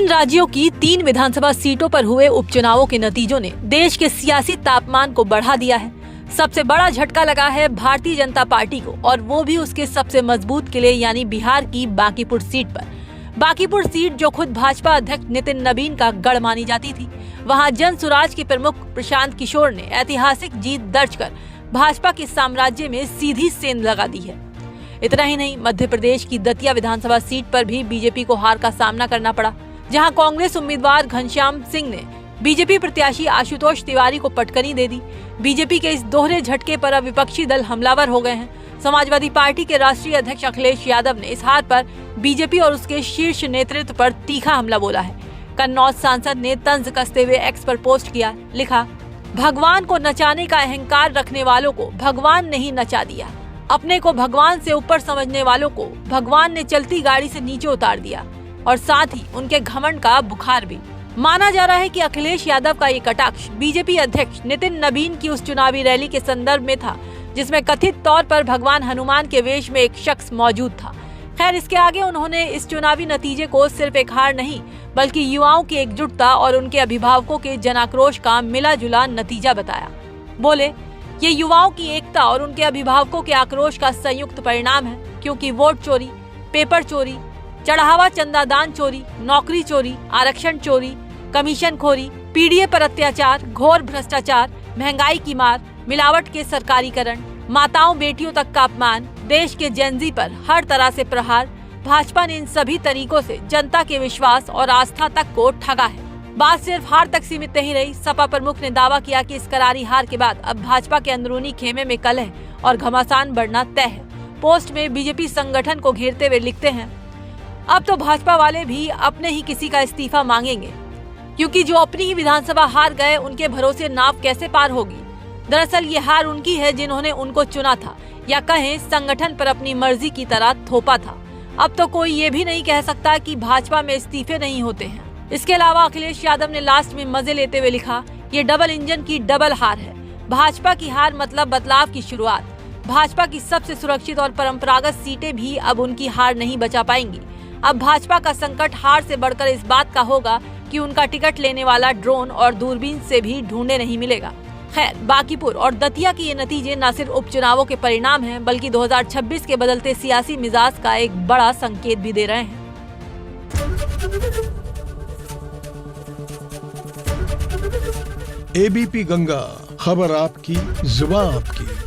3 राज्यों की 3 विधानसभा सीटों पर हुए उपचुनावों के नतीजों ने देश के सियासी तापमान को बढ़ा दिया है। सबसे बड़ा झटका लगा है भारतीय जनता पार्टी को, और वो भी उसके सबसे मजबूत किले यानी बिहार की बांकीपुर सीट पर। बांकीपुर सीट जो खुद भाजपा अध्यक्ष नितिन नबीन का गढ़ मानी जाती थी, वहां जन सुराज के प्रमुख प्रशांत किशोर ने ऐतिहासिक जीत दर्ज कर भाजपा के साम्राज्य में सीधी सेंध लगा दी है। इतना ही नहीं, मध्य प्रदेश की दतिया विधानसभा सीट पर भी बीजेपी को हार का सामना करना पड़ा, जहां कांग्रेस उम्मीदवार घनश्याम सिंह ने बीजेपी प्रत्याशी आशुतोष तिवारी को पटकनी दे दी। बीजेपी के इस दोहरे झटके पर अब विपक्षी दल हमलावर हो गए हैं। समाजवादी पार्टी के राष्ट्रीय अध्यक्ष अखिलेश यादव ने इस हार पर बीजेपी और उसके शीर्ष नेतृत्व पर तीखा हमला बोला है। कन्नौज सांसद ने तंज कसते हुए एक्स पर पोस्ट किया, लिखा, भगवान को नचाने का अहंकार रखने वालों को भगवान ने ही नचा दिया। अपने को भगवान से ऊपर समझने वालों को भगवान ने चलती गाड़ी से नीचे उतार दिया, और साथ ही उनके घमंड का बुखार भी। माना जा रहा है कि अखिलेश यादव का ये कटाक्ष बीजेपी अध्यक्ष नितिन नबीन की उस चुनावी रैली के संदर्भ में था, जिसमें कथित तौर पर भगवान हनुमान के वेश में एक शख्स मौजूद था। खैर, इसके आगे उन्होंने इस चुनावी नतीजे को सिर्फ एक हार नहीं, बल्कि युवाओं की एकजुटता और उनके अभिभावकों के जनाक्रोश का मिला जुला नतीजा बताया। बोले, ये युवाओं की एकता और उनके अभिभावकों के आक्रोश का संयुक्त परिणाम है, क्योंकि वोट चोरी, पेपर चोरी, चढ़ावा चंदादान चोरी, नौकरी चोरी, आरक्षण चोरी, कमीशन खोरी, पीडीए पर अत्याचार, घोर भ्रष्टाचार, महंगाई की मार, मिलावट के सरकारीकरण, माताओं बेटियों तक का अपमान, देश के जेनजी पर हर तरह से प्रहार, भाजपा ने इन सभी तरीकों से जनता के विश्वास और आस्था तक को ठगा है। बात सिर्फ हार तक सीमित नहीं रही। सपा प्रमुख ने दावा किया कि इस करारी हार के बाद अब भाजपा के अंदरूनी खेमे में कलह और घमासान बढ़ना तय है। पोस्ट में बीजेपी संगठन को घेरते हुए लिखते हैं, अब तो भाजपा वाले भी अपने ही किसी का इस्तीफा मांगेंगे, क्योंकि जो अपनी ही विधानसभा हार गए, उनके भरोसे नाव कैसे पार होगी। दरअसल ये हार उनकी है जिन्होंने उनको चुना था, या कहें संगठन पर अपनी मर्जी की तरह थोपा था। अब तो कोई ये भी नहीं कह सकता कि भाजपा में इस्तीफे नहीं होते हैं। इसके अलावा अखिलेश यादव ने लास्ट में मजे लेते हुए लिखा, ये डबल इंजन की डबल हार है। भाजपा की हार मतलब बदलाव की शुरुआत। भाजपा की सबसे सुरक्षित और परंपरागत सीटें भी अब उनकी हार नहीं बचा पाएंगी। अब भाजपा का संकट हार से बढ़कर इस बात का होगा कि उनका टिकट लेने वाला ड्रोन और दूरबीन से भी ढूंढने नहीं मिलेगा। खैर, बांकीपुर और दतिया के ये नतीजे न सिर्फ उपचुनावों के परिणाम हैं, बल्कि 2026 के बदलते सियासी मिजाज का एक बड़ा संकेत भी दे रहे हैं। एबीपी गंगा, खबर आपकी, जुबान आपकी।